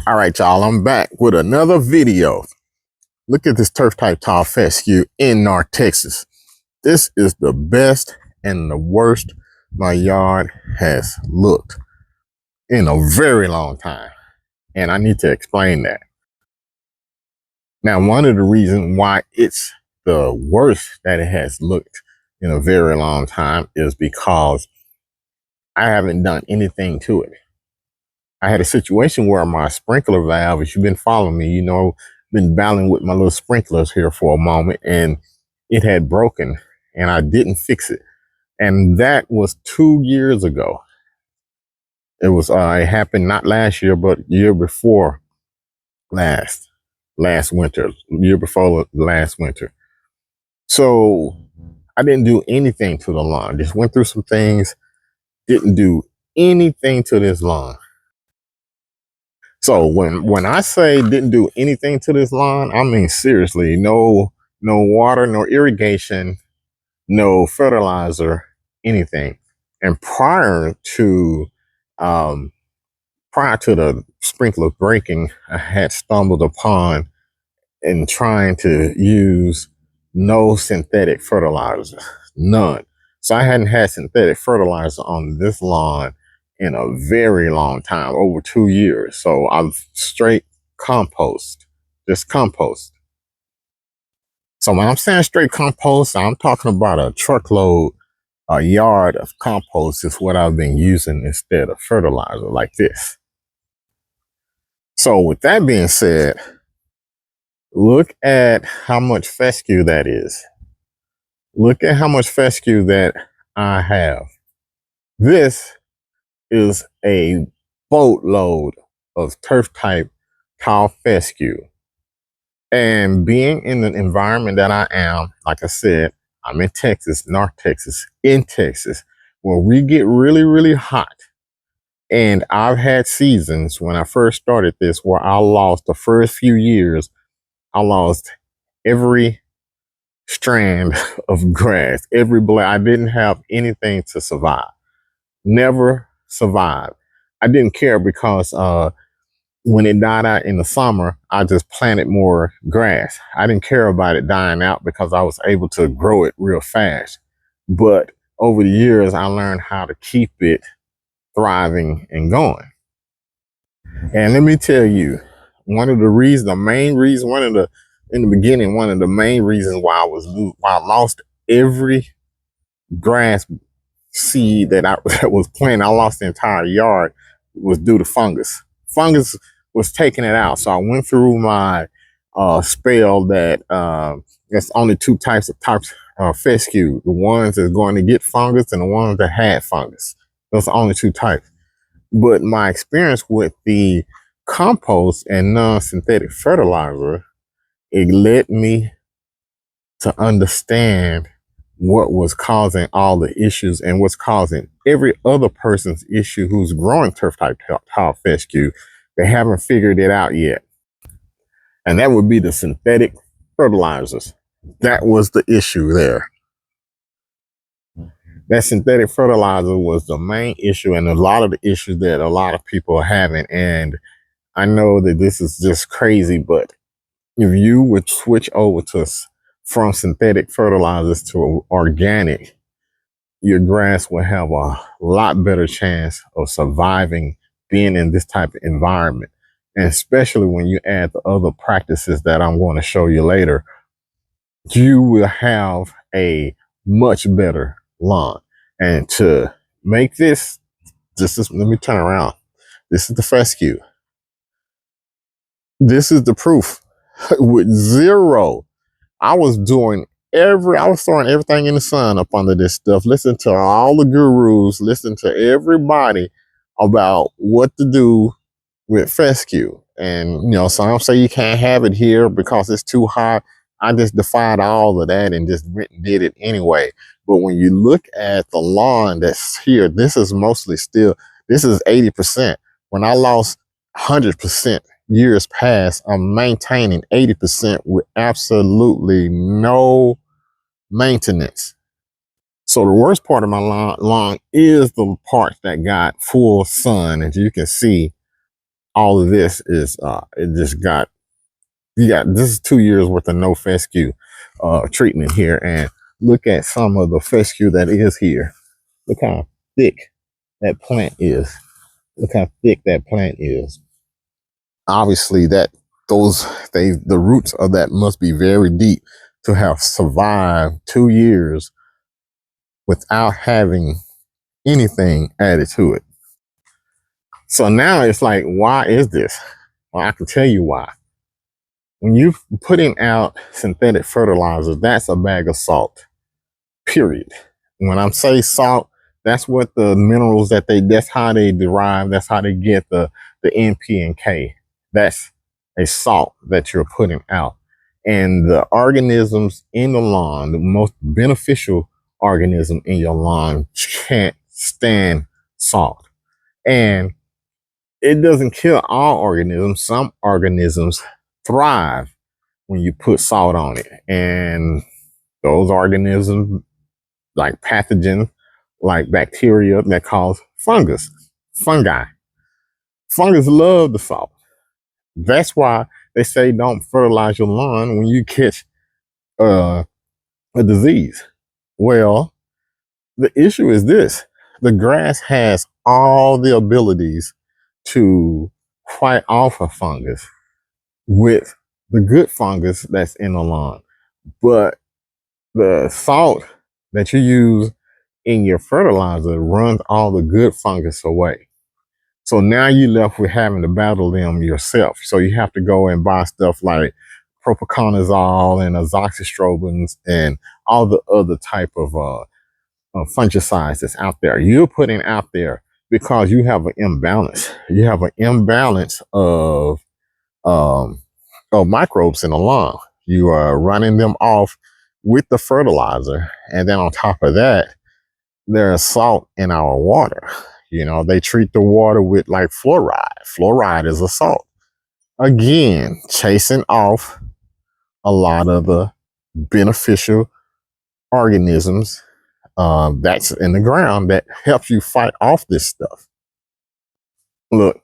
All right, y'all, I'm back with another video. Look at this turf type tall fescue in North Texas. This is the best and the worst my yard has looked in a very long time. And I need to explain that. Now, one of the reasons why it's the worst that it has looked in a very long time is because I haven't done anything to it. I had a situation where my sprinkler valve, if you've been following me, you know, been battling with my little sprinklers here for a moment, and it had broken and I didn't fix it. And that was 2 years ago. It was, it happened not last year, but year before last winter, year before last winter. So I didn't do anything to the lawn. Just went through some things, didn't do anything to this lawn. So when I say didn't do anything to this lawn, I mean seriously, no water, no irrigation, no fertilizer, anything. And prior to the sprinkler breaking, I had stumbled upon and trying to use no synthetic fertilizer, none. So I hadn't had synthetic fertilizer on this lawn in a very long time, over 2 years. So I'm straight compost, just compost. So when I'm saying straight compost, I'm talking about a truckload, a yard of compost is what I've been using instead of fertilizer like this. So with that being said, look at how much fescue that is. Look at how much fescue that I have. This is a boatload of turf type tall fescue. And being in the environment that I am, like I said, I'm in Texas, North Texas, in Texas, where we get really, really hot. And I've had seasons when I first started this where I lost the first few years, I lost every strand of grass, every blade. I didn't have anything to survive. Never survived. I didn't care because when it died out in the summer, I just planted more grass. I didn't care about it dying out because I was able to grow it real fast. But over the years, I learned how to keep it thriving and going. And let me tell you, in the beginning, one of the main reasons why I lost every grass seed that was planted, I lost the entire yard, was due to fungus. Fungus was taking it out. So I went through my spell that there's only two types of fescue. The ones that's going to get fungus and the ones that had fungus. Those are only two types. But my experience with the compost and non-synthetic fertilizer, it led me to understand what was causing all the issues and what's causing every other person's issue who's growing turf type tall fescue. They haven't figured it out yet. And that would be the synthetic fertilizers. That was the issue there. That synthetic fertilizer was the main issue and a lot of the issues that a lot of people are having. And I know that this is just crazy, but if you would switch over from synthetic fertilizers to organic, your grass will have a lot better chance of surviving being in this type of environment. And especially when you add the other practices that I'm going to show you later, you will have a much better lawn. And to make this is, let me turn around. This is the fescue. This is the proof. With zero, I was throwing everything in the sun up under this stuff. Listen to all the gurus, listen to everybody about what to do with fescue. And, you know, some say you can't have it here because it's too hot. I just defied all of that and just did it anyway. But when you look at the lawn that's here, this is mostly still, this is 80%. When I lost 100% years past, I'm maintaining 80% with absolutely no maintenance. So the worst part of my lawn is the part that got full sun. As you can see, all of this is it just got you got this is 2 years worth of no fescue treatment here, and look at some of the fescue that is here. Look how thick that plant is. Look how thick that plant is. Obviously, the roots of that must be very deep to have survived 2 years without having anything added to it. So now it's like, why is this? Well, I can tell you why. When you're putting out synthetic fertilizers, that's a bag of salt, period. When I'm say salt, that's what the minerals that's how they derive, that's how they get the N, P, and K. That's a salt that you're putting out. And the organisms in the lawn, the most beneficial organism in your lawn, can't stand salt. And it doesn't kill all organisms. Some organisms thrive when you put salt on it. And those organisms, like pathogens, like bacteria that cause fungi. Fungus love the salt. That's why they say don't fertilize your lawn when you catch uh, a disease. Well, the issue is this: the grass has all the abilities to fight off a fungus with the good fungus that's in the lawn. But the salt that you use in your fertilizer runs all the good fungus away. So now you're left with having to battle them yourself. So you have to go and buy stuff like propiconazole and azoxystrobins and all the other type of fungicides that's out there. You're putting out there because you have an imbalance. You have an imbalance um, of microbes in the lawn. You are running them off with the fertilizer. And then on top of that, there's salt in our water. You know, they treat the water with like fluoride. Fluoride is a salt. Again, chasing off a lot of the beneficial organisms that's in the ground that helps you fight off this stuff. Look,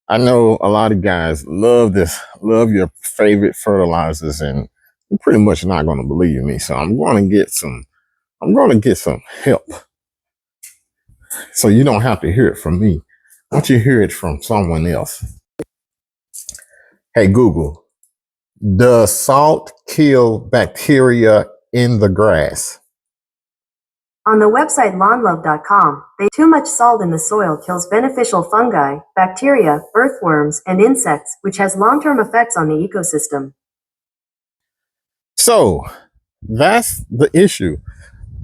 I know a lot of guys love your favorite fertilizers, and you're pretty much not going to believe me. So I'm going to get some help. So you don't have to hear it from me. Why don't you hear it from someone else? Hey, Google, does salt kill bacteria in the grass? On the website lawnlove.com, too much salt in the soil kills beneficial fungi, bacteria, earthworms, and insects, which has long-term effects on the ecosystem. So that's the issue.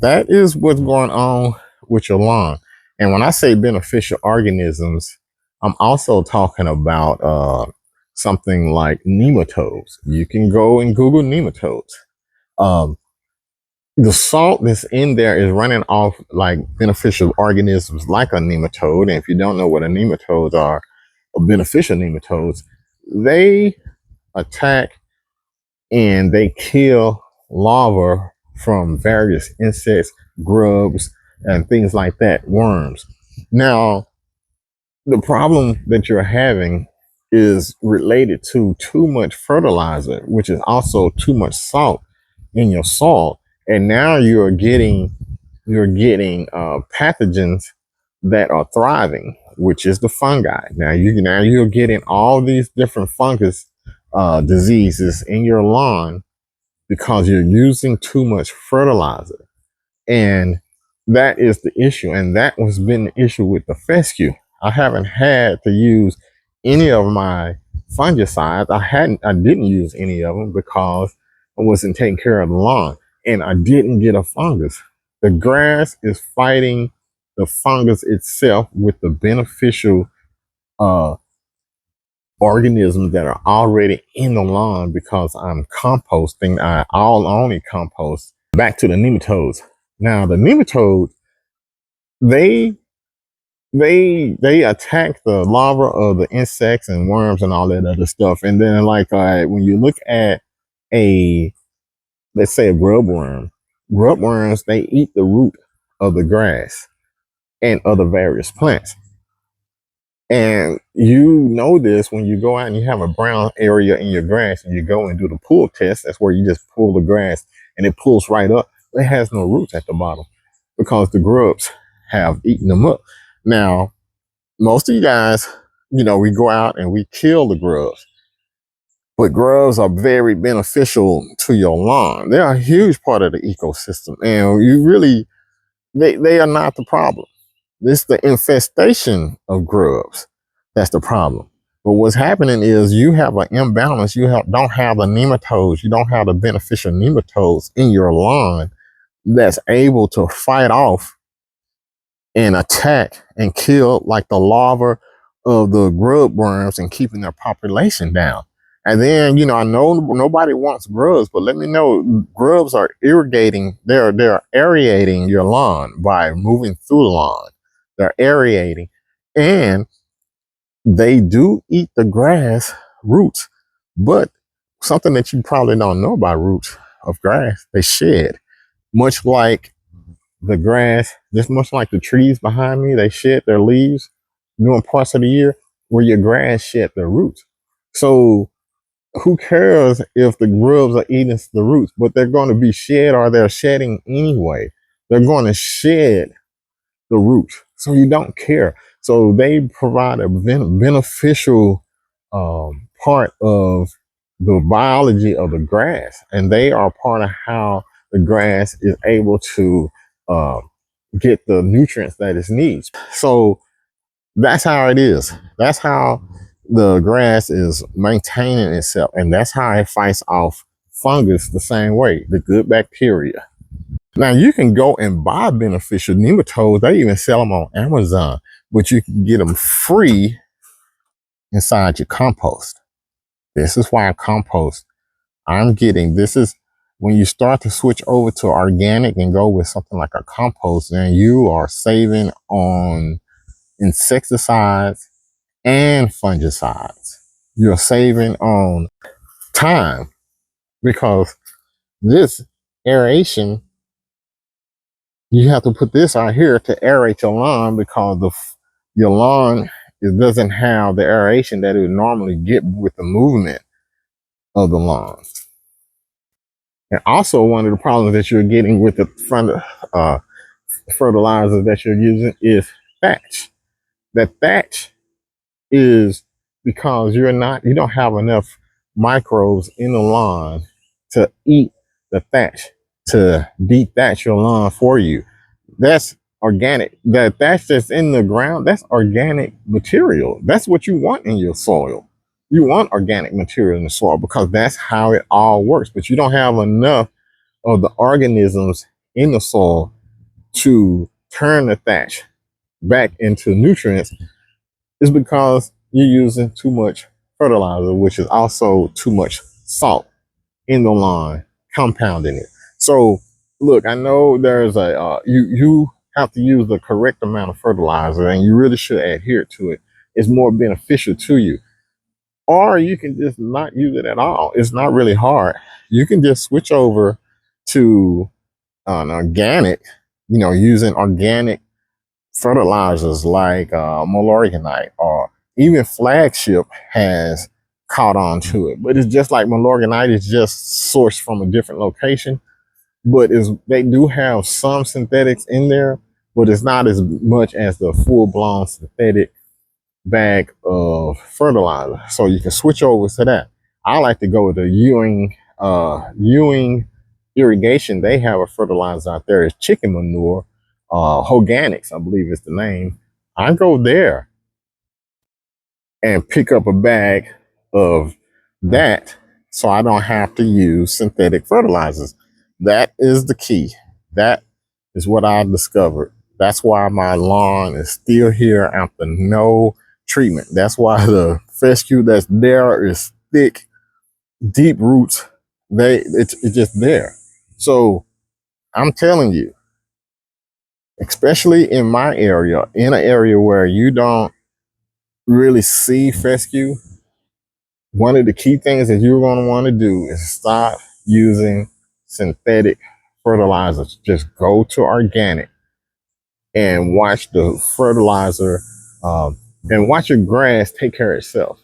That is what's going on with your lawn. And when I say beneficial organisms, I'm also talking about something like nematodes. You can go and Google nematodes. Um, the salt that's in there is running off like beneficial organisms like a nematode. And if you don't know what a nematodes are, or beneficial nematodes, they attack and they kill larvae from various insects, grubs, and things like that, worms. Now, the problem that you're having is related to too much fertilizer, which is also too much salt in your soil. And now you're getting pathogens that are thriving, which is the fungi. Now you're getting all these different fungus diseases in your lawn because you're using too much fertilizer. And that is the issue. And that has been the issue with the fescue. I haven't had to use any of my fungicides. I didn't use any of them because I wasn't taking care of the lawn and I didn't get a fungus. The grass is fighting the fungus itself with the beneficial uh, organisms that are already in the lawn because I'm composting. I'll only compost. Back to the nematodes. Now the nematodes, they they attack the larvae of the insects and worms and all that other stuff. And then like when you look at a let's say a grub worms, they eat the root of the grass and other various plants. And you know this when you go out and you have a brown area in your grass and you go and do the pull test. That's where you just pull the grass and it pulls right up. It has no roots at the bottom because the grubs have eaten them up. Now, most of you guys, we go out and we kill the grubs, but grubs are very beneficial to your lawn. They're a huge part of the ecosystem, and they are not the problem. It's the infestation of grubs that's the problem. But what's happening is you have an imbalance. Don't have the nematodes. You don't have the beneficial nematodes in your lawn that's able to fight off and attack and kill like the larvae of the grub worms and keeping their population down. And then, I know nobody wants grubs, but let me know, grubs are irrigating, they're aerating your lawn by moving through the lawn. They're aerating. And they do eat the grass roots, but something that you probably don't know about roots of grass, they shed. Much like the grass, just much like the trees behind me, they shed their leaves during parts of the year where your grass shed their roots. So who cares if the grubs are eating the roots, but they're going to be shed or they're shedding anyway. They're going to shed the roots. So you don't care. So they provide a beneficial part of the biology of the grass, and they are part of how the grass is able to uh, get the nutrients that it needs. So that's how it is. That's how the grass is maintaining itself, and that's how it fights off fungus the same way, the good bacteria. Now you can go and buy beneficial nematodes. They even sell them on Amazon, but you can get them free inside your compost. This is why compost this is when you start to switch over to organic and go with something like a compost, then you are saving on insecticides and fungicides. You're saving on time because this aeration, you have to put this out here to aerate your lawn because your lawn, it doesn't have the aeration that it would normally get with the movement of the lawn. And also, one of the problems that you're getting with the fertilizer that you're using is thatch. That thatch is because you don't have enough microbes in the lawn to eat the thatch, to dethatch your lawn for you. That's organic. That thatch that's in the ground, that's organic material. That's what you want in your soil. You want organic material in the soil because that's how it all works. But you don't have enough of the organisms in the soil to turn the thatch back into nutrients. Is because you're using too much fertilizer, which is also too much salt in the lawn, compounding it. So, look, I know there's you have to use the correct amount of fertilizer, and you really should adhere to it. It's more beneficial to you. Or you can just not use it at all. It's not really hard. You can just switch over to an organic, using organic fertilizers like Milorganite, or even Flagship has caught on to it. But it's just like Milorganite is just sourced from a different location. But they do have some synthetics in there, but it's not as much as the full-blown synthetic bag of fertilizer. So you can switch over to that. I like to go with the Ewing Irrigation. They have a fertilizer out there. It's chicken manure. Organics, I believe is the name. I go there and pick up a bag of that so I don't have to use synthetic fertilizers. That is the key. That is what I discovered. That's why my lawn is still here after no treatment. That's why the fescue that's there is thick, deep roots. It's just there. So I'm telling you, especially in my area, in an area where you don't really see fescue, one of the key things that you're going to want to do is stop using synthetic fertilizers. Just go to organic and watch the fertilizer and watch your grass take care of itself.